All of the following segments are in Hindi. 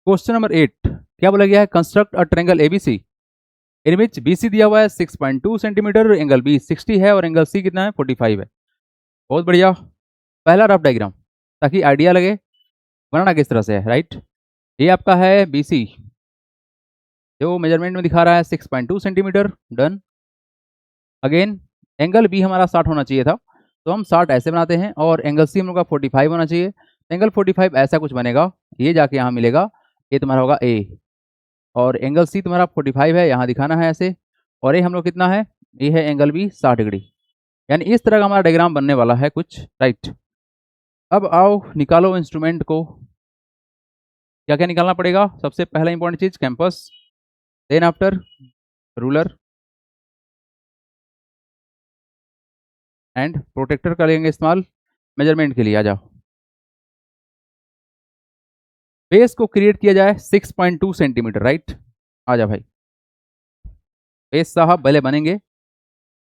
क्वेश्चन नंबर 8 क्या बोला गया है? Construct a triangle ABC in which BC दिया हुआ है 6.2 सेंटीमीटर, एंगल बी 60 है और एंगल सी कितना है? 45 है। बहुत बढ़िया। पहला रफ डायग्राम, ताकि आइडिया लगे बनाना किस तरह से है, राइट। ये आपका है बीसी, जो मेजरमेंट में दिखा रहा है 6.2 centimetre. Done. Again angle B हमारा 60 होना चाहिए था, तो हम 60 ऐसे बनाते हैं, और एंगल सी हम लोग का 45 होना चाहिए। एंगल 45 ऐसा कुछ बनेगा, ये जाके यहाँ मिलेगा, ये तुम्हारा होगा ए, और एंगल सी तुम्हारा 45 है, यहाँ दिखाना है ऐसे, और ये हम लोग कितना है? ये है एंगल बी 60 डिग्री। यानी इस तरह का हमारा डायग्राम बनने वाला है कुछ, राइट। अब आओ निकालो इंस्ट्रूमेंट को। क्या क्या निकालना पड़ेगा? सबसे पहला इंपॉर्टेंट चीज compass, then after ruler and protractor करेंगे इस्तेमाल मेजरमेंट के लिए। आ जाओ। बेस को क्रिएट किया जाए 6.2 सेंटीमीटर, राइट। आ जाओ भाई, बेस साहब भले बनेंगे।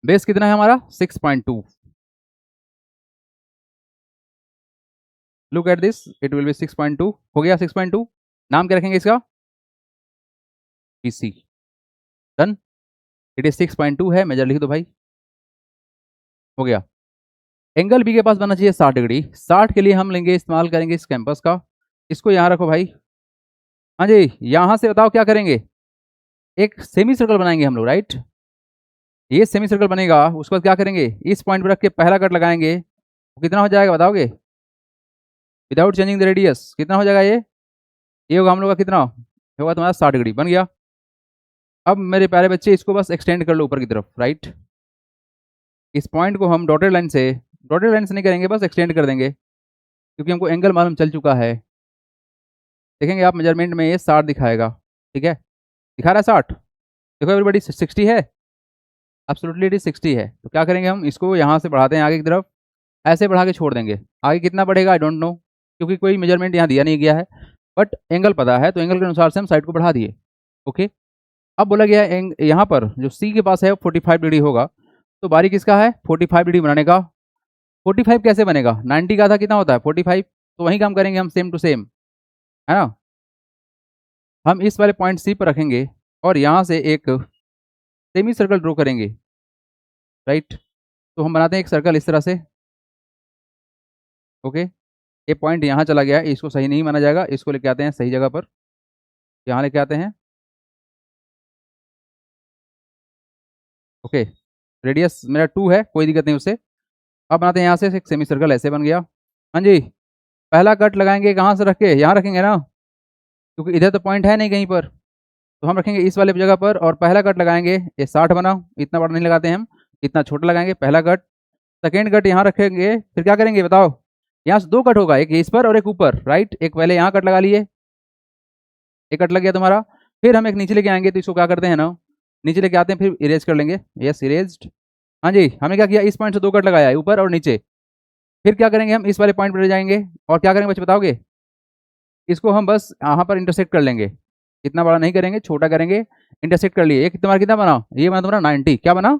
बेस कितना है हमारा? 6.2। Look at this, it will be 6.2। हो गया 6.2। नाम क्या रखेंगे इसका? बीसी। डन। इट इज 6.2 है, मेजर लिख दो भाई। हो गया। एंगल बी के पास बनना चाहिए 60 डिग्री। 60 के लिए हम लेंगे, इस्तेमाल करेंगे इस कैंपस का। इसको यहाँ रखो भाई। हाँ जी, यहाँ से बताओ क्या करेंगे? एक सेमी सर्कल बनाएंगे हम लोग, राइट। ये सेमी सर्कल बनेगा, उसके बाद क्या करेंगे? इस पॉइंट पर रख के पहला कट लगाएंगे, तो कितना हो जाएगा बताओगे? विदाउट चेंजिंग द रेडियस कितना हो जाएगा? ये होगा हम लोग का कितना होगा तुम्हारा? 60 डिग्री। बन गया। अब मेरे प्यारे बच्चे इसको बस एक्सटेंड कर लो ऊपर की तरफ, राइट। इस पॉइंट को हम डॉटेड लाइन से नहीं करेंगे, बस एक्सटेंड कर देंगे, क्योंकि हमको एंगल मालूम चल चुका है। देखेंगे आप मेजरमेंट में ये 60 दिखाएगा, ठीक है, दिखा रहा है 60। देखो एवरीबॉडी 60 है, एब्सोल्युटली इट इज 60 है। तो क्या करेंगे हम? इसको यहाँ से बढ़ाते हैं आगे की तरफ, ऐसे बढ़ा के छोड़ देंगे। आगे कितना बढ़ेगा आई डोंट नो, क्योंकि कोई मेजरमेंट यहाँ दिया नहीं गया है, बट एंगल पता है, तो एंगल के अनुसार से हम साइड को बढ़ा दिए। ओके। अब बोला गया है यहाँ पर जो सी के पास है 45 डिग्री होगा, तो बारी किसका है? 45 डिग्री बनाने का। 45 कैसे बनेगा? 90 का था, कितना होता है 45, तो वही काम करेंगे हम, सेम टू सेम, है ना। हम इस वाले पॉइंट सी पर रखेंगे, और यहाँ से एक सेमी सर्कल ड्रॉ करेंगे, राइट। तो हम बनाते हैं एक सर्कल इस तरह से। ओके। ये पॉइंट यहाँ चला गया है, इसको सही नहीं माना जाएगा, इसको लेके आते हैं सही जगह पर, यहाँ लेके आते हैं। ओके। रेडियस मेरा 2 है, कोई दिक्कत नहीं उससे। अब बनाते हैं यहाँ से एक सेमी सर्कल, ऐसे बन गया। हाँ जी। पहला कट लगाएंगे कहाँ से रख के? यहाँ रखेंगे ना, क्योंकि इधर तो पॉइंट है नहीं कहीं पर, तो हम रखेंगे इस वाले जगह पर, और पहला कट लगाएंगे। ये 60 बना, इतना बड़ा नहीं लगाते हैं हम, इतना छोटा लगाएंगे पहला कट। सेकेंड कट यहाँ रखेंगे, फिर क्या करेंगे बताओ? यहाँ से 2 कट होगा, एक इस पर और एक ऊपर, राइट। एक पहले यहाँ कट लगा लिए, एक कट लग गया तुम्हारा। फिर हम एक नीचे लेके आएंगे, तो इसको क्या करते हैं ना, नीचे लेके आते हैं, फिर इरेज कर लेंगे। Yes, erased. हाँ जी, हमने क्या किया? इस पॉइंट से 2 कट लगाया है, ऊपर और नीचे। फिर क्या करेंगे? हम इस वाले पॉइंट पर जाएंगे, और क्या करेंगे बच्चे बताओगे? इसको हम बस यहाँ पर इंटरसेक्ट कर लेंगे, इतना बड़ा नहीं करेंगे, छोटा करेंगे। इंटरसेक्ट कर लिए, ये तुम्हारा कितना बना? ये बना तुम्हारा 90। क्या बना?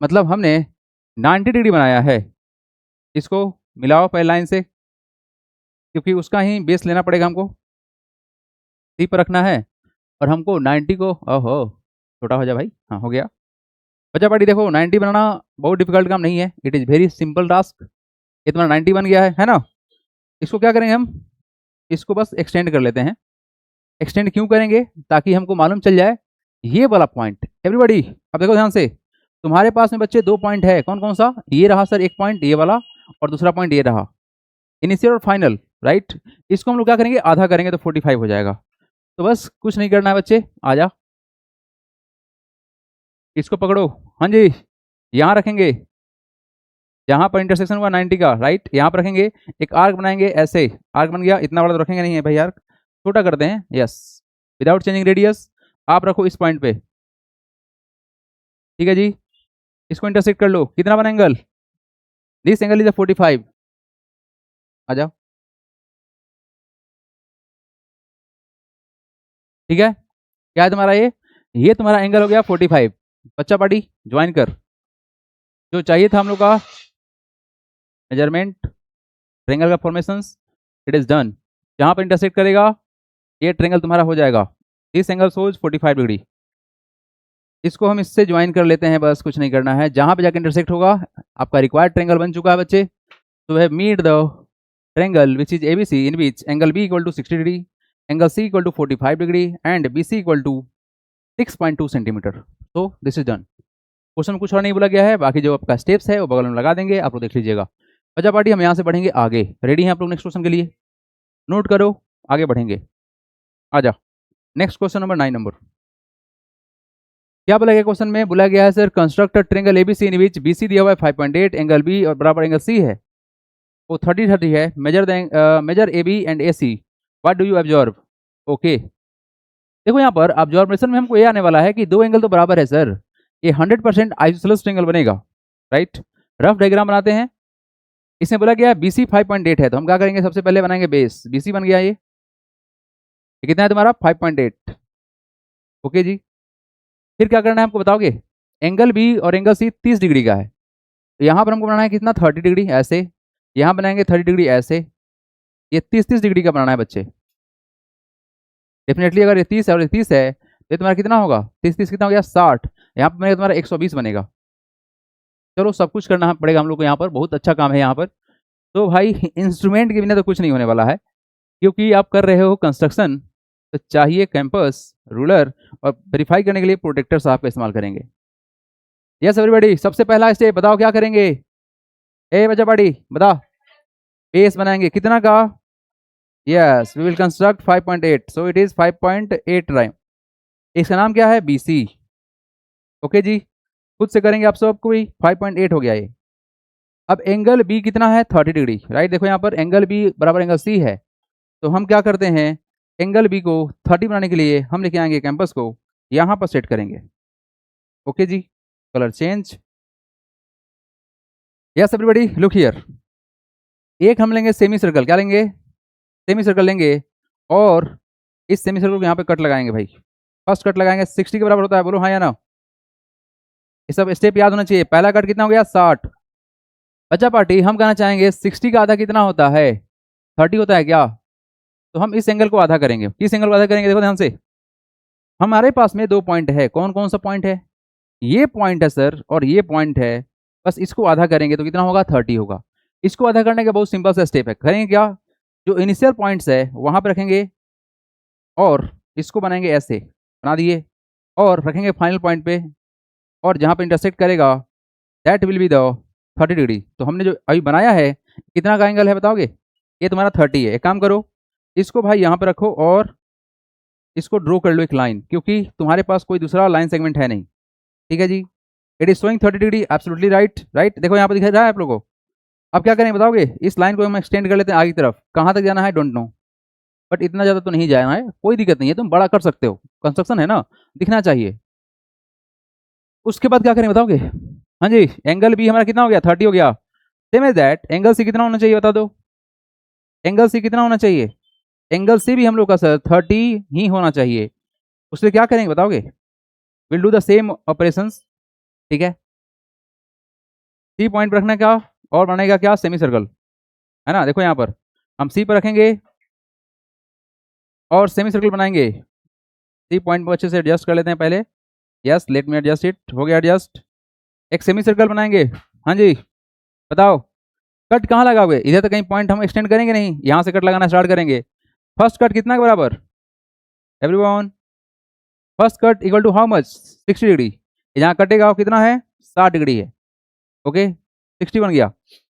मतलब हमने 90 डिग्री बनाया है। इसको मिलाओ पहले लाइन से, क्योंकि उसका ही बेस लेना पड़ेगा हमको, सी पर रखना है, और हमको 90 को, ओहो छोटा हो जाए भाई। हाँ हो गया। बच्चा पार्टी देखो, 90 बनाना बहुत डिफिकल्ट काम नहीं है, it is very simple task. ये तुम्हारा 90 बन गया है ना। इसको क्या करेंगे हम? इसको बस एक्सटेंड कर लेते हैं। एक्सटेंड क्यों करेंगे? ताकि हमको मालूम चल जाए ये वाला पॉइंट। एवरीबॉडी अब देखो ध्यान से, तुम्हारे पास में बच्चे 2 पॉइंट है, कौन कौन सा? ये रहा सर एक पॉइंट, ये वाला, और दूसरा पॉइंट ये रहा, इनिशियल और फाइनल, राइट। इसको हम लोग क्या करेंगे? आधा करेंगे, तो 45 हो जाएगा। तो बस कुछ नहीं करना है बच्चे, आ जा, इसको पकड़ो। हाँ जी, यहाँ रखेंगे, जहाँ पर इंटरसेक्शन हुआ 90 का, राइट, यहाँ पर रखेंगे। एक आर्क बनाएंगे, ऐसे आर्क बन गया। इतना बड़ा तो रखेंगे नहीं है भाई, आर्क छोटा करते हैं। यस, विदाउट चेंजिंग रेडियस आप रखो इस पॉइंट पे, ठीक है जी। इसको इंटरसेक्ट कर लो, कितना बना एंगल? This angle is 45। आ जाओ, ठीक है। क्या है तुम्हारा? ये तुम्हारा एंगल हो गया 45। बच्चा पार्टी ज्वाइन कर। जो चाहिए था हम लोग का मेजरमेंट, ट्रायंगल का फॉर्मेशन, इट इज डन। जहाँ पर इंटरसेक्ट करेगा ये ट्रेंगल तुम्हारा हो जाएगा। This angle shows 45 degree. इसको हम इससे ज्वाइन कर लेते हैं, बस कुछ नहीं करना है। जहां पे जाके इंटरसेक्ट होगा आपका रिक्वायर्ड ट्रेंगल बन चुका है बच्चे। तो है meet the triangle which is ABC in which angle B equal to 60 degree, angle C equal to 45 degree and B C equal to 6.2 centimetre. तो दिस इज डन। क्वेश्चन कुछ और नहीं बोला गया है, बाकी जो आपका स्टेप्स है वो बगल में लगा देंगे, आप लोग देख लीजिएगा। अच्छा पार्टी, हम यहाँ से बढ़ेंगे आगे। रेडी हैं आप लोग नेक्स्ट क्वेश्चन के लिए? नोट करो, आगे बढ़ेंगे। आ जाओ नेक्स्ट क्वेश्चन नंबर 9 नंबर। क्या बोला गया क्वेश्चन में? बोला गया है sir construct triangle ABC in which BC दिया हुआ है 5.8, एंगल बी और बराबर एंगल सी है वो 30 है। Measure A B and A C, what do you observe? Okay, देखो यहाँ पर ऑब्जर्वेशन में हमको ये आने वाला है कि दो एंगल तो बराबर है सर, ये 100% आइसोसेलेस ट्रेंगल बनेगा, राइट। रफ डायग्राम बनाते हैं। इसमें बोला गया बी सी 5.8 है, तो हम क्या करेंगे? सबसे पहले बनाएंगे बेस। बी सी बन गया ये कितना है तुम्हारा? 5.8। ओके जी, फिर क्या करना है हमको बताओगे? एंगल बी और एंगल सी 30 डिग्री का है, तो यहाँ पर हमको बनाना है कितना? 30 डिग्री ऐसे। यहाँ बनाएंगे 30 डिग्री ऐसे। ये 30 डिग्री का बनाना है बच्चे। डेफिनेटली अगर ये 30 है और ये 30 है तो ये तुम्हारा कितना होगा? 30 कितना हो गया? 60। यहाँ पर बनेगा तुम्हारा 120 बनेगा। चलो सब कुछ करना पड़ेगा हम लोग को यहाँ पर, बहुत अच्छा काम है यहाँ पर। तो भाई इंस्ट्रूमेंट के बिना तो कुछ नहीं होने वाला है, क्योंकि आप कर रहे हो कंस्ट्रक्शन, तो चाहिए कैंपस, रूलर और वेरीफाई करने के लिए प्रोटेक्टर्स आपका इस्तेमाल करेंगे। यस एवरीबॉडी, सबसे पहला स्टेप बताओ क्या करेंगे? ए बच्चा पार्टी बता। बेस बनाएंगे कितना का? Yes, we will construct 5.8, so it is 5.8 rhyme. इसका नाम क्या है? बीसी। ओके जी, खुद से करेंगे आप सबको भी। 5.8 हो गया ये। अब एंगल बी कितना है? 30 डिग्री, राइट। देखो यहाँ पर एंगल बी बराबर एंगल सी है, तो हम क्या करते हैं? एंगल बी को 30 बनाने के लिए हम लेके आएंगे कैंपस को, यहाँ पर सेट करेंगे। ओके जी, colour change. Yes everybody look here. एक हम लेंगे सेमी सर्कल, क्या लेंगे? सेमी सर्कल लेंगे, और इस सेमी सर्कल को यहाँ पे कट लगाएंगे भाई। फर्स्ट कट लगाएंगे 60 के बराबर होता है, बोलो हाँ या ना। ये सब स्टेप याद होना चाहिए। पहला कट कितना हो गया? 60। बच्चा पार्टी, हम कहना चाहेंगे 60 का आधा कितना होता है? 30 होता है क्या? तो हम इस एंगल को आधा करेंगे। किस एंगल को आधा करेंगे? देखो ध्यान से, हमारे पास में दो पॉइंट है। कौन कौन सा पॉइंट है? ये पॉइंट है सर, और ये पॉइंट है। बस इसको आधा करेंगे तो कितना होगा? 30 होगा। इसको आधा करने का बहुत सिंपल सा स्टेप है। करेंगे क्या? जो इनिशियल पॉइंट्स है वहां पर रखेंगे, और इसको बनाएंगे ऐसे, बना दिए, और रखेंगे फाइनल पॉइंट पे, और जहां पे इंटरसेक्ट करेगा that will be the 30 degree. तो हमने जो अभी बनाया है कितना का एंगल है बताओगे? ये तुम्हारा 30 है। एक काम करो, इसको भाई यहाँ पे रखो और इसको ड्रॉ कर लो एक लाइन, क्योंकि तुम्हारे पास कोई दूसरा लाइन सेगमेंट है नहीं। ठीक है जी, it is showing 30 degree, absolutely right. Right, देखो यहाँ पर दिखा रहा है आप लोगों को। अब क्या करेंगे बताओगे? इस लाइन को हम एक्सटेंड कर लेते हैं आगे की तरफ। कहाँ तक जाना है डोंट नो, बट इतना ज़्यादा तो नहीं जाना है, कोई दिक्कत नहीं है, तुम बड़ा कर सकते हो, कंस्ट्रक्शन है ना, दिखना चाहिए। उसके बाद क्या करेंगे बताओगे? हाँ जी, एंगल बी हमारा कितना हो गया? 30 हो गया। Same as that angle C कितना होना चाहिए बता दो? एंगल सी कितना होना चाहिए? एंगल सी भी हम लोग का सर 30 ही होना चाहिए। उससे क्या करेंगे बताओगे? Will do the same operations. ठीक है, सी पॉइंट पर रखना क्या, और बनेगा क्या? सेमी सर्कल, है ना। देखो यहाँ पर हम सी पर रखेंगे और सेमी सर्कल बनाएंगे। सी पॉइंट को अच्छे से एडजस्ट कर लेते हैं पहले। Yes, let me adjust it. हो गया एडजस्ट। एक सेमी सर्कल बनाएंगे। हाँ जी बताओ, कट कहाँ लगाओगे? इधर तो कहीं पॉइंट हम एक्सटेंड करेंगे नहीं, यहाँ से कट लगाना स्टार्ट करेंगे। फर्स्ट कट कितना के बराबर everyone? First cut equal to how much? 60 degree. यहाँ कटेगा वो कितना है? 60 डिग्री है। ओके, 60 बन गया।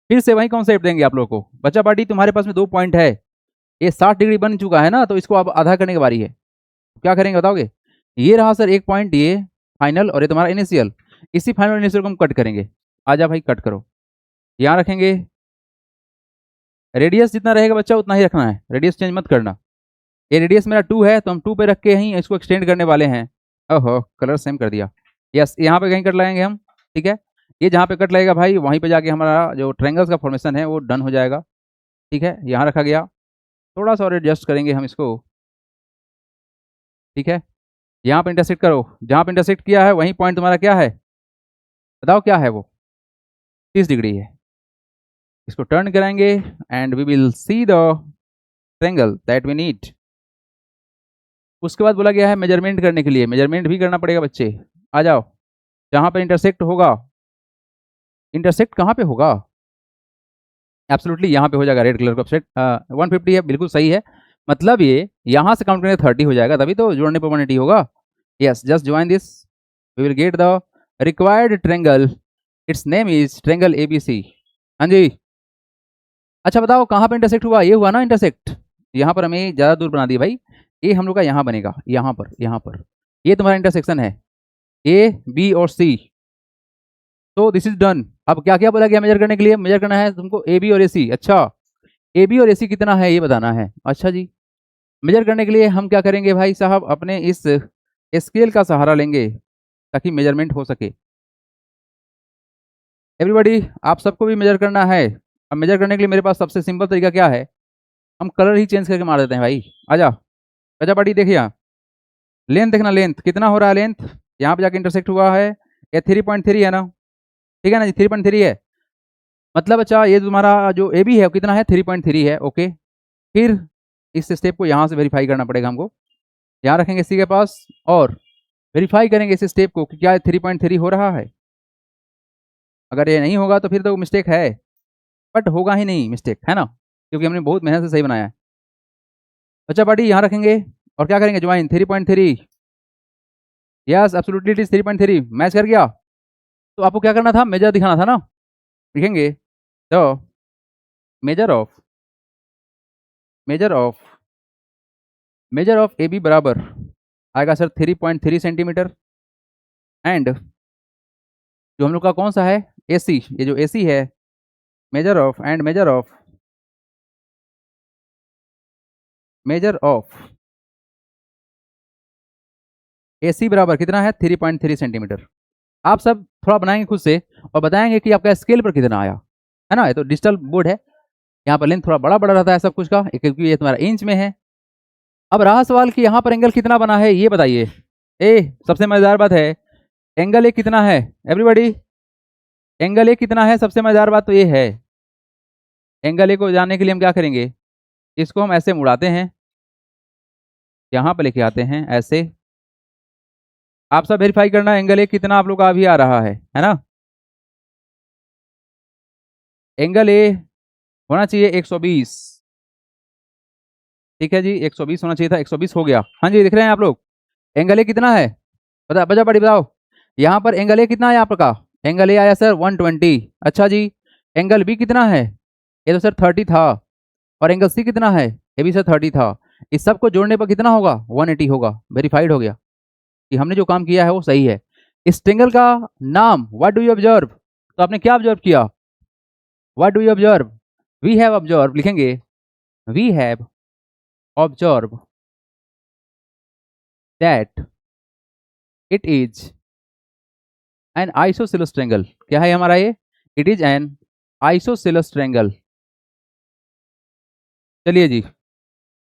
फिर से वही कॉन्सेप्ट देंगे आप लोगों को। बच्चा पार्टी, तुम्हारे पास में दो पॉइंट है, ये 60 डिग्री बन चुका है ना, तो इसको अब आधा करने की बारी है। क्या करेंगे बताओगे? ये रहा सर एक पॉइंट, ये फाइनल, और ये तुम्हारा इनिशियल। इसी फाइनल इनिशियल को हम कट करेंगे। आजा भाई कट करो। यहाँ रखेंगे, रेडियस जितना रहेगा बच्चा उतना ही रखना है, रेडियस चेंज मत करना। ये रेडियस मेरा 2 है, तो हम 2 पे रख के ही इसको एक्सटेंड करने वाले हैं। ओहो, कलर सेम कर दिया। यस, यहाँ पे कहीं कट लगाएंगे हम। ठीक है, ये जहाँ पे कट लगेगा भाई वहीं पे जाके हमारा जो ट्रायंगल्स का फॉर्मेशन है वो डन हो जाएगा। ठीक है, यहाँ रखा गया। थोड़ा सा और एडजस्ट करेंगे हम इसको। ठीक है, यहाँ पे इंटरसेक्ट करो, जहाँ पे इंटरसेक्ट किया है वहीं पॉइंट तुम्हारा क्या है बताओ? क्या है वो? 30 डिग्री है। इसको टर्न कराएंगे and we will see the triangle that we need. उसके बाद बोला गया है मेजरमेंट करने के लिए, मेजरमेंट भी करना पड़ेगा बच्चे। आ जाओ, जहां पर इंटरसेक्ट होगा, इंटरसेक्ट कहाँ पे होगा? एब्सोल्युटली यहाँ पे हो जाएगा, रेड कलर का ऑफसेट 150 है, बिल्कुल सही है। मतलब ये यहाँ से काउंट करेंगे 30 हो जाएगा, तभी तो जोड़ने पर 180 होगा। Yes, just join this, we will get the required triangle, its name is triangle ABC। हाँ जी, अच्छा बताओ कहाँ पर इंटरसेक्ट हुआ? ये हुआ ना इंटरसेक्ट, यहाँ पर हमें ज़्यादा दूर बना दिया भाई, ये हम लोग का यहाँ बनेगा, यहाँ पर, यहाँ पर ये तुम्हारा इंटरसेक्शन है A, B और C। तो दिस इज डन। अब क्या क्या बोला गया मेजर करने के लिए? मेजर करना है तुमको AB और AC। अच्छा, AB और AC कितना है ये बताना है। अच्छा जी, मेजर करने के लिए हम क्या करेंगे भाई साहब, अपने इस स्केल का सहारा लेंगे ताकि मेजरमेंट हो सके। एवरीबॉडी, आप सबको भी मेजर करना है। अब मेजर करने के लिए मेरे पास सबसे सिंपल तरीका क्या है, हम कलर ही चेंज करके मार देते हैं भाई। आजा आजा पार्टी, देखिए यहाँ लेंथ देखना, लेंथ कितना हो रहा है, लेंथ यहाँ पे जाके इंटरसेक्ट हुआ है, ये 3.3 है ना, ठीक है ना जी, 3.3 है। मतलब अच्छा ये तुम्हारा जो AB है कितना है, 3.3 है। ओके, फिर इस स्टेप को यहाँ से वेरीफाई करना पड़ेगा हमको, यहाँ रखेंगे C के पास और वेरीफाई करेंगे इस स्टेप को कि क्या 3.3 हो रहा है। अगर ये नहीं होगा तो फिर तो मिस्टेक है, बट होगा ही नहीं मिस्टेक, है ना, क्योंकि हमने बहुत मेहनत से सही बनाया है। अच्छा पार्टी, यहाँ रखेंगे और क्या करेंगे, join 3.3। Yes absolutely it is 3.3, match कर गया। तो आपको क्या करना था, मेजर दिखाना था ना, लिखेंगे तो measure of measure of measure of AB बराबर आएगा सर 3.3 सेंटीमीटर, एंड जो हम लोग का कौन सा है AC, ये जो AC है, measure of and measure of AC बराबर कितना है, 3.3 सेंटीमीटर। आप सब थोड़ा बनाएंगे खुद से और बताएंगे कि आपका स्केल पर कितना आया, है ना। ये तो डिजिटल बोर्ड है, यहाँ पर लेंथ थोड़ा बड़ा बड़ा रहता है सब कुछ का, क्योंकि ये तुम्हारा इंच में है। अब रहा सवाल कि यहाँ पर एंगल कितना बना है, ये बताइए। सबसे मजेदार बात है, एंगल ए कितना है एवरीबॉडी, एंगल ए कितना है, सबसे मजेदार बात तो ये है। एंगल ए को जानने के लिए हम क्या करेंगे, इसको हम ऐसे मुड़ाते हैं, यहाँ पर लेके आते हैं ऐसे। आप सब वेरीफाई करना एंगल ए कितना आप लोग का अभी आ रहा है ना। एंगल ए होना चाहिए 120, ठीक है जी, 120 होना चाहिए था, 120 हो गया। हाँ जी, दिख रहे हैं आप लोग, एंगल ए कितना है, बता बजा बड़ी बताओ। यहाँ पर एंगल ए कितना है आपका, एंगल ए आया सर 120। अच्छा जी, एंगल बी कितना है, ये तो सर 30 था, और एंगल सी कितना है, ये भी सर 30 था। इस सब को जोड़ने पर कितना होगा, 180 होगा। वेरीफाइड हो गया कि हमने जो काम किया है वो सही है। इस ट्रेंगल का नाम व्हाट डू यू ऑब्जर्व, तो आपने क्या ऑब्जर्व किया, what do you observe, we have observe, लिखेंगे we have observe that it is an isosceles triangle. क्या है हमारा ये, it is an isosceles triangle. चलिए जी,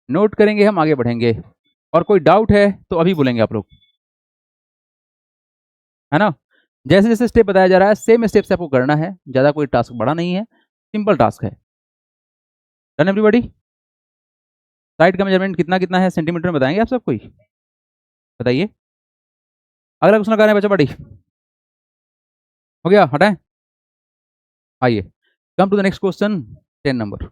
नोट करेंगे, हम आगे बढ़ेंगे, और कोई डाउट है तो अभी बोलेंगे आप लोग, है ना। जैसे जैसे स्टेप बताया जा रहा है सेम स्टेप से आपको करना है, ज्यादा कोई टास्क बड़ा नहीं है, सिंपल टास्क है। डन एवरीबॉडी, साइड का मेजरमेंट कितना कितना है सेंटीमीटर में बताएंगे आप सब, कोई बताइए। अगला क्वेश्चन लगा रहे हैं बच्चा बड़ी, हो गया, हटाएं, आइए come to the next question 10 number.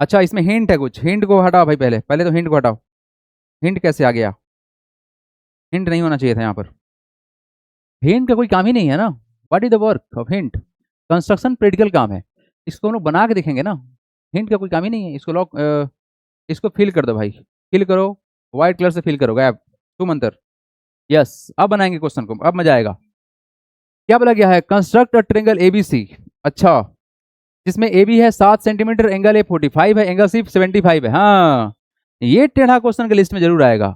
अच्छा इसमें हिंट है कुछ, हिंट को हटाओ भाई, पहले पहले तो हिंट को हटाओ। हिंट कैसे आ गया, हिंट नहीं होना चाहिए था यहाँ पर, हिंट का कोई काम ही नहीं है ना। What is the work of hint, construction practical काम है, इसको हम लोग बना के देखेंगे ना, हिंट का कोई काम ही नहीं है। इसको लॉक इसको फिल कर दो भाई, फिल करो, व्हाइट कलर से फिल करो, गैप टू मंतर। यस, अब बनाएंगे क्वेश्चन को, अब मजा आएगा। क्या बोला गया है, कंस्ट्रक्ट अ ट्रेंगल ABC। अच्छा, जिसमें AB है 7 सेंटीमीटर, एंगल ए 45 है, एंगल सी 75 है। हाँ, ये टेढ़ा क्वेश्चन के लिस्ट में जरूर आएगा।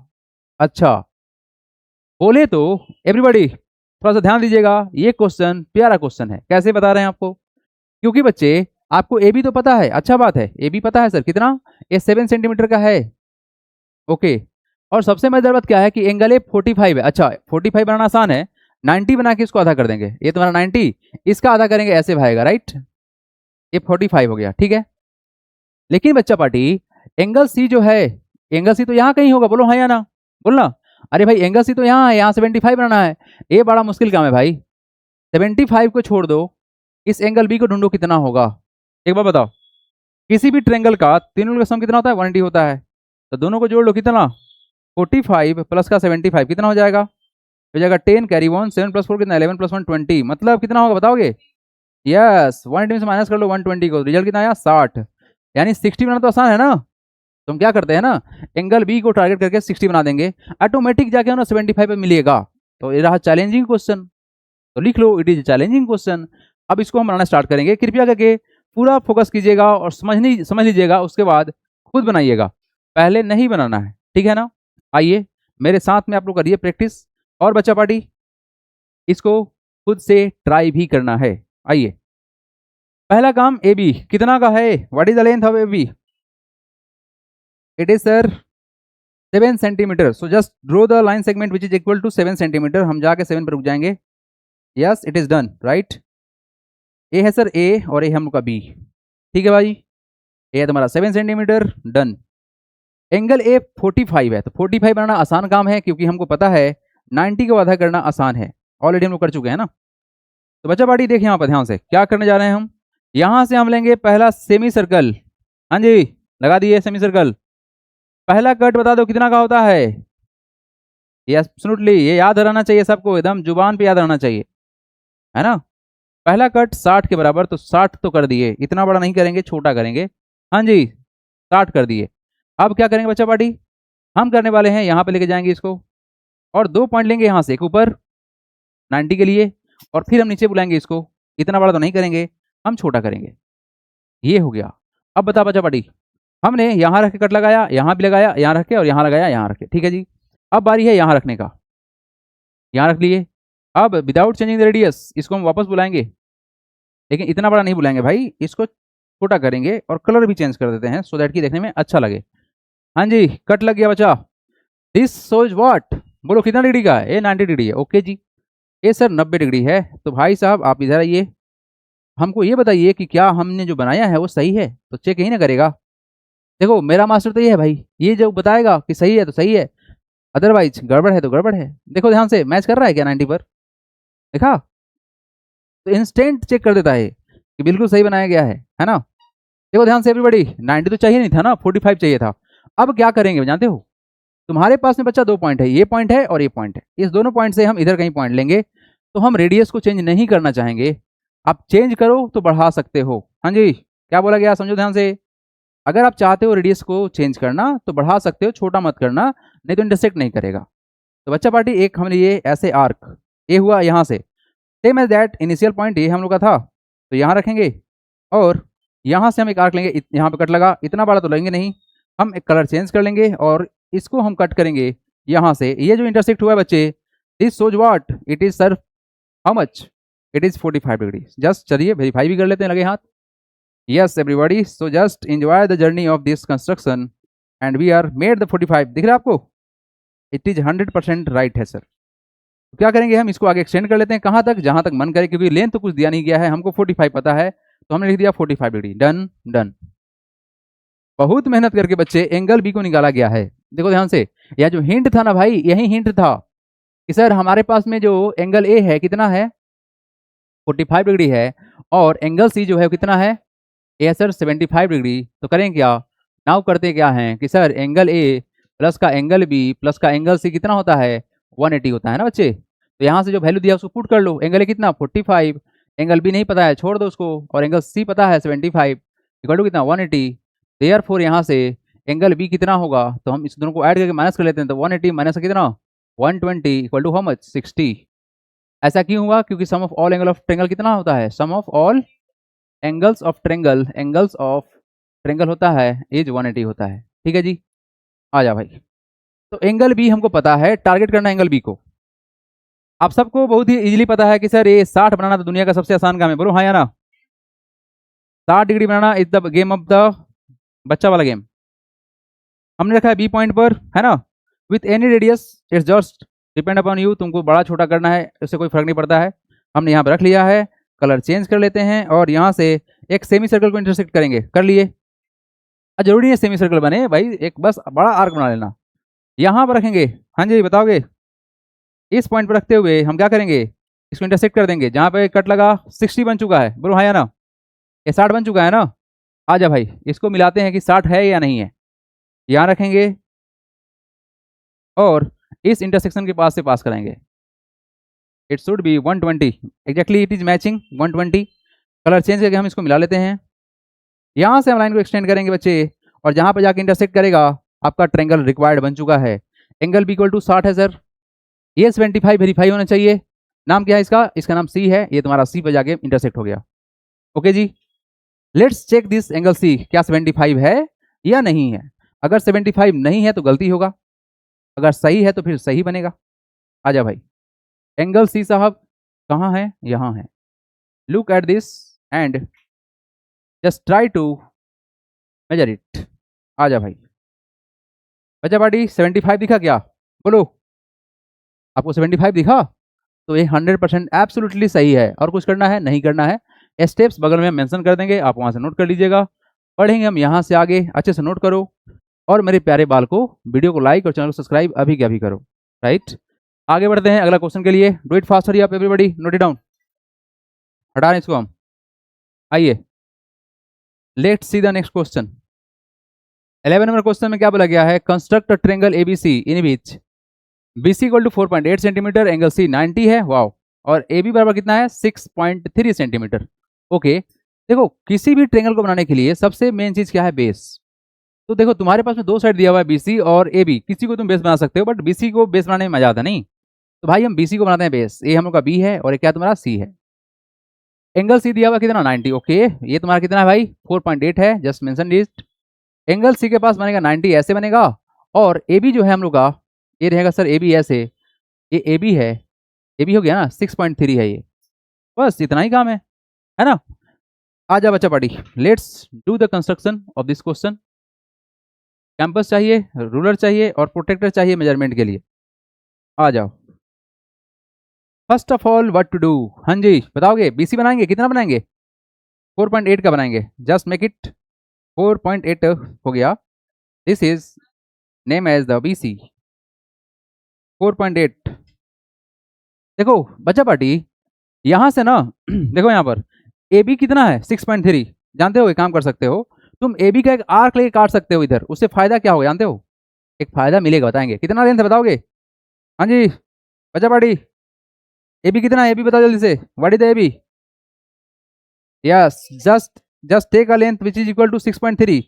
अच्छा बोले तो एवरीबॉडी थोड़ा सा ध्यान दीजिएगा, ये क्वेश्चन प्यारा क्वेश्चन है। कैसे बता रहे हैं आपको, क्योंकि बच्चे आपको AB तो पता है, अच्छा बात है, AB पता है सर कितना, ये 7 सेंटीमीटर का है। ओके, और सबसे मजेदार बात क्या है कि एंगल ए 45 है। अच्छा 45 बनाना आसान है, 90 बना के इसको आधा कर देंगे, ये तुम्हारा 90, इसका आधा करेंगे ऐसे भाएगा, राइट, ये 45 हो गया, ठीक है। लेकिन बच्चा पार्टी एंगल सी जो है एंगल सी तो यहाँ कहीं होगा, बोलो हाँ या ना, बोलना। अरे भाई एंगल सी तो यहाँ है, यहाँ 75 बनाना है। ये बड़ा मुश्किल काम है भाई। 75 को छोड़ दो, इस एंगल बी को ढूंढो कितना होगा। एक बार बताओ, किसी भी ट्रेंगल का तीनों का सम कितना होता है, 180 होता है। तो दोनों को जोड़ लो, कितना 45 प्लस का 75 कितना हो जाएगा, हो जाएगा 10 कैरी 1 7 प्लस 4 कितना 11 प्लस 1 20, मतलब कितना होगा बताओगे। यस 180 में से माइनस कर लो 120 को, रिजल्ट कितना आया 60। यानी 60 बनाना तो आसान है ना। तो हम क्या करते हैं ना, एंगल बी को टारगेट करके 60 बना देंगे, ऑटोमेटिक जाके ना 75 पे मिलेगा। तो ये रहा चैलेंजिंग क्वेश्चन, तो लिख लो इट इज चैलेंजिंग क्वेश्चन। अब इसको हम बनाना स्टार्ट करेंगे, कृपया करके पूरा फोकस कीजिएगा और समझ लीजिएगा, उसके बाद खुद बनाइएगा, पहले नहीं बनाना है, ठीक है ना। आइए मेरे साथ में आप लोग करिए प्रैक्टिस, और बच्चा पार्टी इसको खुद से ट्राई भी करना है। आइए पहला काम, ए बी कितना का है, what is the length of A B, it is sir 7 centimetre. So just draw the line segment which is equal to 7 centimetre. हम जाके 7 पर रुक जाएंगे। Yes it is done, right. A है सर ए और ए हम लोग का बी, ठीक है भाई। ए है तुम्हारा 7 सेंटीमीटर, डन। एंगल ए 45 है, तो 45 बनाना आसान काम है, क्योंकि हमको पता है 90 को आधा करना आसान है, ऑलरेडी हम लोग कर चुके हैं ना। तो बच्चा पार्टी देखिए यहाँ पर ध्यान से क्या करने जा रहे हैं हम। यहां से हम लेंगे पहला सेमी सर्कल, हाँ जी लगा दिए सेमी सर्कल। पहला कट बता दो कितना का होता है, ये एब्सोल्युटली ये याद रहना चाहिए सबको, एकदम जुबान पे याद रहना चाहिए, है ना। पहला कट 60 के बराबर, तो 60 तो कर दिए, इतना बड़ा नहीं करेंगे, छोटा करेंगे। हाँ जी 60 कर दिए। अब क्या करेंगे बच्चा पार्टी, हम करने वाले हैं यहाँ पे लेके जाएंगे इसको, और 2 पॉइंट लेंगे यहाँ से, एक ऊपर 90 के लिए, और फिर हम नीचे बुलाएंगे इसको। इतना बड़ा तो नहीं करेंगे, हम छोटा करेंगे। ये हो गया। अब बता बच्चा पार्टी, हमने यहाँ रख के कट लगाया, यहाँ भी लगाया, यहाँ रख के, और यहाँ लगाया, यहाँ रख के, ठीक है जी। अब बारी है यहाँ रखने का, यहाँ रख लिए। अब विदाउट चेंजिंग द रेडियस इसको हम वापस बुलाएंगे, लेकिन इतना बड़ा नहीं बुलाएंगे भाई, इसको छोटा करेंगे और कलर भी चेंज कर देते हैं, सो दैट कि देखने में अच्छा लगे। हाँ जी कट लग गया बच्चा। दिस सोज व्हाट, बोलो कितना डिग्री का है, ये 90 डिग्री है, ओके जी। ये सर 90 डिग्री है। तो भाई साहब आप इधर आइए, हमको ये बताइए कि क्या हमने जो बनाया है वो सही है, तो चेक यही ना करेगा। देखो मेरा मास्टर तो ये है भाई, ये जो बताएगा कि सही है तो सही है, अदरवाइज गड़बड़ है तो गड़बड़ है। देखो ध्यान से मैच कर रहा है क्या 90 पर, देखा, तो इंस्टेंट चेक कर देता है कि बिल्कुल सही बनाया गया है ना। देखो ध्यान से एवरीबॉडी, 90 तो चाहिए नहीं था ना, 45 चाहिए था। अब क्या करेंगे जानते हो, तुम्हारे पास में बच्चा 2 पॉइंट है, ये पॉइंट है और ये पॉइंट है, इस दोनों पॉइंट से हम इधर कहीं पॉइंट लेंगे। तो हम रेडियस को चेंज नहीं करना चाहेंगे, आप चेंज करो तो बढ़ा सकते हो। हाँ जी क्या बोला गया समझो ध्यान से, अगर आप चाहते हो रेडियस को चेंज करना तो बढ़ा सकते हो, छोटा मत करना, नहीं तो इंटरसेक्ट नहीं करेगा। तो बच्चा पार्टी एक हमने ये ऐसे आर्क, ये हुआ यहाँ से, same as that initial point ये हम लोग का था, तो यहाँ रखेंगे, और यहाँ से हम एक आर्क लेंगे, यहाँ पे कट लगा, इतना बड़ा तो लेंगे नहीं, हम एक कलर चेंज कर लेंगे और इसको हम कट करेंगे यहाँ से। ये जो इंटरसेक्ट हुआ है बच्चे, this shows what, it is sir how much, it is 45 degree. Just चलिए वेरीफाई भी कर लेते हैं, लगे हाथ। Yes everybody, so just enjoy the journey of this construction and we are made the 45, दिख रहा है आपको, इट इज 100% राइट है सर। तो क्या करेंगे हम इसको आगे एक्सटेंड कर लेते हैं, कहाँ तक, जहां तक मन करे, क्योंकि लेंथ तो कुछ दिया नहीं गया है, हमको 45 पता है, तो हमने लिख दिया 45 डिग्री, डन डन। बहुत मेहनत करके बच्चे एंगल बी को निकाला गया है। देखो ध्यान से, यह जो हिंट था ना भाई, यही हिंट था कि सर हमारे पास में जो एंगल ए है कितना है 45 डिग्री है, और एंगल सी जो है कितना है, ए सर 75 डिग्री। तो करें क्या, नाउ करते क्या है कि सर एंगल ए प्लस का एंगल बी प्लस का एंगल सी कितना होता है, 180 होता है ना बच्चे। तो यहाँ से जो वैल्यू दिया उसको पुट कर लो, एंगल ए कितना 45, एंगल बी नहीं पता है छोड़ दो उसको, और एंगल सी पता है 75, इक्वल टू कितना 180। देयरफॉर यहाँ से एंगल बी कितना होगा, तो हम इस दोनों को ऐड करके माइनस कर लेते हैं, तो 180 माइनस कितना 120 इक्वल टू हाउ मच 60। ऐसा क्यों हुआ, क्योंकि sum of all angle of triangle कितना होता है, sum of all angles of triangle होता है एज 180 होता है, ठीक है जी। आ जा भाई, तो एंगल बी हमको पता है, टारगेट करना एंगल बी को। आप सबको बहुत ही इजीली पता है कि सर ये 60 बनाना तो दुनिया का सबसे आसान काम है, बोलो हाँ या ना। 60 degree banana is the game of the बच्चा वाला गेम। हमने रखा है बी पॉइंट पर, है ना, with any radius, it's just depend upon you, तुमको बड़ा छोटा करना है, इससे कोई फर्क नहीं पड़ता है। हमने यहाँ पर रख लिया है, कलर चेंज कर लेते हैं, और यहाँ से एक सेमी सर्कल को इंटरसेक्ट करेंगे, कर लिए। जरूरी है सेमी सर्कल बने भाई, एक बस बड़ा आर्क बना लेना। यहाँ पर रखेंगे, हाँ जी बताओगे। इस पॉइंट पर रखते हुए हम क्या करेंगे, इसको इंटरसेक्ट कर देंगे। जहाँ पे कट लगा 60 बन चुका है, बोलो हाँ या ना, ये 60 बन चुका है ना। आ जा भाई, इसको मिलाते हैं कि 60 है या नहीं है। यहाँ रखेंगे और इस इंटरसेक्शन के पास से पास कराएंगे। It should be 120, exactly it is matching 120। Colour change करके हम इसको मिला लेते हैं। यहाँ से हम लाइन को एक्सटेंड करेंगे बच्चे, और जहाँ पर जाके इंटरसेक्ट करेगा आपका ट्रेंगल रिक्वायर्ड बन चुका है। एंगल भी इक्वल टू 60 है सर। ये 75 वेरीफाई होना चाहिए। नाम क्या है इसका, इसका नाम सी है। ये तुम्हारा सी पर जाके इंटरसेक्ट हो गया। ओके जी, let's check this angle C, क्या 75 है या नहीं है। अगर 75 नहीं है तो गलती होगा, अगर सही है तो फिर सही बनेगा। आ जा भाई, एंगल सी साहब कहाँ है, यहाँ है। Look at this and just try to measure it. आ जा भाई, बच्चा पार्टी 75 दिखा क्या, बोलो। आपको 75 दिखा तो ये 100% एब्सोल्युटली सही है। और कुछ करना है, नहीं करना है। स्टेप्स बगल में मेंशन कर देंगे, आप वहां से नोट कर लीजिएगा। पढ़ेंगे हम यहाँ से आगे, अच्छे से नोट करो। और मेरे प्यारे बाल को, वीडियो को लाइक और चैनल को सब्सक्राइब अभी के अभी करो। राइट, आगे बढ़ते हैं अगला क्वेश्चन के लिए। Do it fast, hurry up everybody, note it down. हटा रहे इसको हम। आइए let's see the next question. 11 number question में क्या बोला गया है, construct a triangle ABC in which BC equal to 4.8 centimetre, angle C 90 है, वाओ। और AB बराबर कितना है, 6.3 सेंटीमीटर। ओके, देखो किसी भी ट्रायंगल को बनाने के लिए सबसे मेन चीज क्या है, बेस। तो देखो तुम्हारे पास में दो साइड दिया हुआ है, BC और AB। किसी को तुम बेस बना सकते हो, बट BC को बेस बनाने में मजा आता नहीं। तो भाई हम BC को बनाते हैं बेस। ये हम लोग का B है और ये क्या तुम्हारा C है। एंगल C दिया हुआ कितना, 90। ओके, ये तुम्हारा कितना है भाई, 4.8 है, just mention it. Angle C के पास बनेगा 90, ऐसे बनेगा। और AB जो है हम लोग का, ये रहेगा सर AB ऐसे, ये AB है, AB हो गया ना, 6.3 है ये। बस इतना ही काम है ना। आ जा बच्चा party, let's do the construction of this question. Compass चाहिए, रूलर चाहिए और प्रोटेक्टर चाहिए मेजरमेंट के लिए। आ जाओ। First of all what to do, हाँ जी बताओगे। BC बनाएंगे, कितना बनाएंगे, 4.8 का बनाएंगे। जस्ट मेक इट 4.8 हो गया। This is name as the BC 4.8। देखो बच्चा पार्टी, यहां से ना देखो यहाँ पर AB कितना है, 6.3। जानते हो एक काम कर सकते हो, तुम AB का एक आर्क लेके काट सकते हो इधर। उससे फायदा क्या होगा जानते हो, एक फायदा मिलेगा, बताएंगे कितना लेंथ है बताओगे। हाँ जी बच्चा पार्टी, AB कितना है, AB बताओ जल्दी से, what is the AB। Yes, just take a length which is equal to 6.3।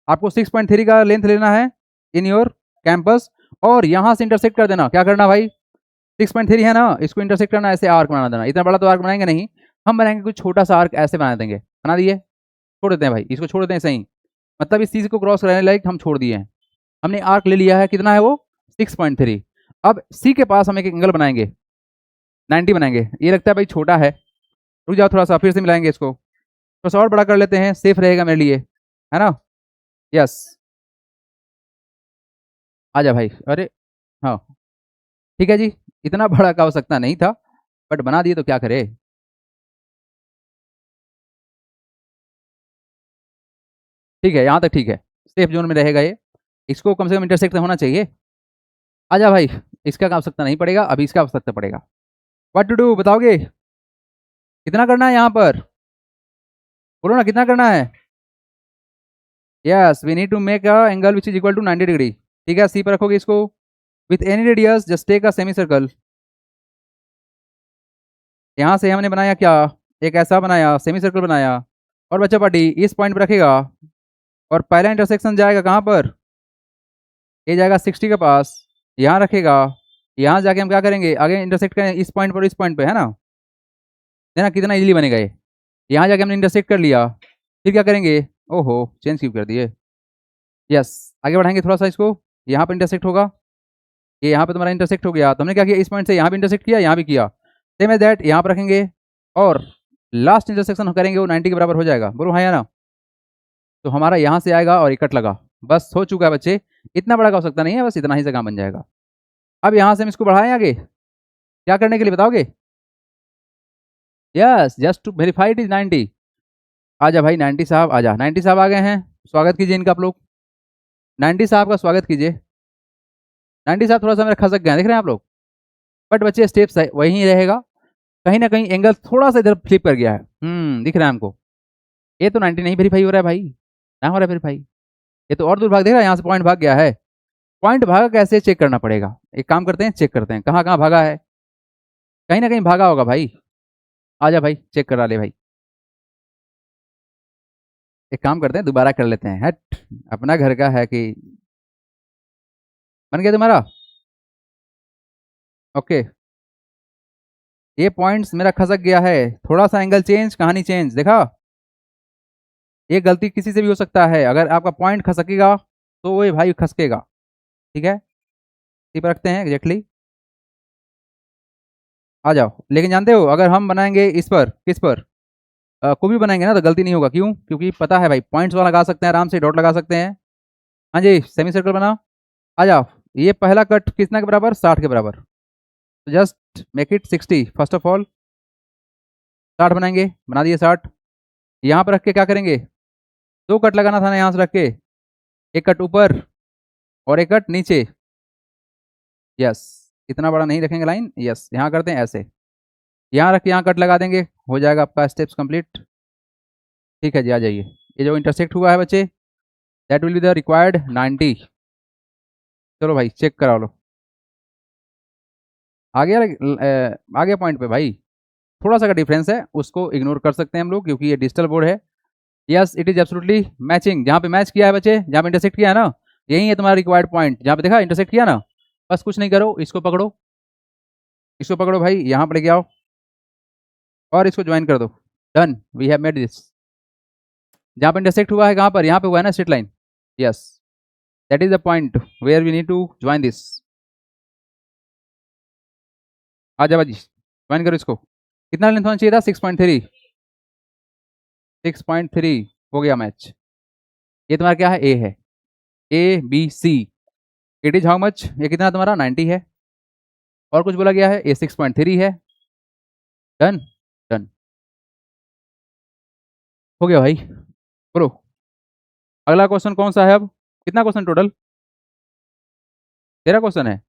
आपको 6.3 का लेंथ लेना है इन योर कैंपस, और यहां से इंटरसेक्ट कर देना। क्या करना भाई, 6.3 है ना, इसको इंटरसेक्ट करना, ऐसे आर्क बना देना। इतना बड़ा तो आर्क बनाएंगे नहीं, हम बनाएंगे कुछ छोटा सा आर्क, ऐसे बना देंगे। बना दिए, छोड़ देते हैं भाई, इसको छोड़ देते हैं सही। मतलब इस चीज को क्रॉस कराने लायक हम छोड़ दिए हैं। हमने आर्क ले लिया है, कितना है वो, 6.3। अब C के पास हम एक एंगल बनाएंगे, 90 बनाएंगे। ये लगता है भाई छोटा है, रुक जाओ थोड़ा सा, फिर से मिलाएंगे इसको, थोड़ा सा और बड़ा कर लेते हैं, सेफ रहेगा मेरे लिए, है ना। यस, आ जा भाई। अरे हाँ ठीक है जी, इतना बड़ा का आवश्यकता नहीं था, बट बना दिए तो क्या करे। ठीक है, यहाँ तक ठीक है, सेफ जोन में रहेगा ये। इसको कम से कम इंटरसेक्ट होना चाहिए। आजा भाई, इसका आवश्यकता नहीं पड़ेगा, अभी इसका आवश्यकता पड़ेगा। व्हाट टू डू बताओगे, कितना करना है यहाँ पर, बोलो ना कितना करना है। Yes, we need to make a angle which is equal to 90 degree. ठीक है, C पर रखोगे इसको। With any radius just take a semi circle. यहाँ से हमने बनाया क्या, एक ऐसा बनाया, सेमी सर्कल बनाया। और बच्चा पार्टी इस पॉइंट पर रखेगा, और पहला इंटरसेक्शन जाएगा कहाँ पर, ये जाएगा 60 के पास, यहाँ रखेगा। यहाँ जाके हम क्या करेंगे, आगे इंटरसेक्ट करें इस पॉइंट पर, इस पॉइंट पे, है ना। देखना कितना इजीली बनेगा ये। यहाँ जाके हमने इंटरसेक्ट कर लिया, फिर क्या करेंगे, ओहो चेंज क्यों कर दिए। यस, आगे बढ़ाएंगे थोड़ा सा इसको, यहाँ पर इंटरसेक्ट होगा। ये यहाँ पे तुम्हारा इंटरसेक्ट हो गया, तो हमने क्या किया, इस पॉइंट से यहाँ भी इंटरसेक्ट किया, यहाँ भी किया। सेम एज दैट यहाँ पर रखेंगे, और लास्ट इंटरसेक्शन हम करेंगे वो 90 के बराबर हो जाएगा, बोलो हाँ या ना। तो हमारा यहाँ से आएगा और इकट लगा, बस हो चुका है बच्चे। इतना बड़ा का हो सकता नहीं है, बस इतना ही से काम बन जाएगा। अब यहाँ से हम इसको बढ़ाएं आगे, क्या करने के लिए बताओगे। Yes, just to verify it is 90। आजा भाई 90 साहब, आजा 90 साहब आ गए हैं। स्वागत कीजिए इनका आप लोग। 90 साहब का स्वागत कीजिए। 90 साहब थोड़ा सा मेरा खसक गया, देख रहे हैं आप लोग। बट बच्चे स्टेप्स वही रहेगा, कहीं ना कहीं एंगल थोड़ा सा इधर फ्लिप कर गया है। दिख रहा है हमको। ये तो 90 नहीं वेरीफाई हो रहा है भाई, ना हो रहा है वेरीफाई। ये तो और दूर भाग, देख रहा है यहाँ से पॉइंट भाग गया है। पॉइंट भागा कैसे चेक करना पड़ेगा। एक काम करते हैं, चेक करते हैं कहाँ कहाँ भागा है। कहीं ना कहीं भागा होगा भाई। आजा भाई चेक करा ले भाई। एक काम करते हैं, दोबारा कर लेते हैं। हट, अपना घर का है कि। बन गया तुम्हारा? ओके। ये पॉइंट्स मेरा खसक गया है, थोड़ा सा एंगल चेंज, कहानी चेंज। देखा, ये गलती किसी से भी हो सकता है। अगर आपका पॉइंट खसकेगा तो वो भाई खसकेगा। ठीक है, इसी पर रखते हैं एग्जैक्टली। आ जाओ। लेकिन जानते हो, अगर हम बनाएंगे इस पर, किस पर, को भी बनाएंगे ना, तो गलती नहीं होगा। क्यों? क्योंकि पता है भाई, पॉइंट्स वाला लगा सकते हैं आराम से, डॉट लगा सकते हैं। हाँ जी, सेमी सर्कल बनाओ। आ जाओ। ये पहला कट कितना के बराबर? 60 के बराबर। तो just make it 60 first of all. 60 बनाएंगे, बना दिए 60। यहाँ पर रख के क्या करेंगे? दो कट लगाना था ना यहाँ से रख के, एक कट ऊपर और एक कट नीचे। यस, इतना बड़ा नहीं रखेंगे लाइन। यस, यहाँ करते हैं ऐसे, यहाँ रख के यहाँ कट लगा देंगे, हो जाएगा आपका स्टेप्स कंप्लीट। ठीक है जी, आ जाइए। ये जो इंटरसेक्ट हुआ है बच्चे, that will be the required 90। चलो भाई चेक करा लो। आ गया आ गया पॉइंट पे भाई। थोड़ा सा का डिफरेंस है, उसको इग्नोर कर सकते हैं हम लोग, क्योंकि ये डिजिटल बोर्ड है। Yes, it is absolutely matching. जहाँ पे मैच किया है बच्चे, जहाँ पे इंटरसेक्ट किया है ना, यही है तुम्हारा रिक्वायर्ड पॉइंट। जहाँ पे देखा इंटरसेक्ट किया ना, बस कुछ नहीं करो, इसको पकड़ो, इसको पकड़ो भाई, यहाँ पर लेके आओ और इसको ज्वाइन कर दो। Done, we have made this. जहाँ पे इंटरसेक्ट हुआ है, कहाँ पर? यहाँ पे हुआ है ना straight line. Yes, that is the point where we need to join this. आ जा बाजी, ज्वाइन करो इसको। कितना लेंथ होना चाहिए था? 6.3। 6.3 हो गया मैच। ये तुम्हारा क्या है? ए है, A B C. It is how much? ये कितना तुम्हारा? 90 है। और कुछ बोला गया है? ये 6.3 है। डन, डन हो गया भाई। बोलो, अगला क्वेश्चन कौन सा है अब? कितना क्वेश्चन टोटल? 13 क्वेश्चन है।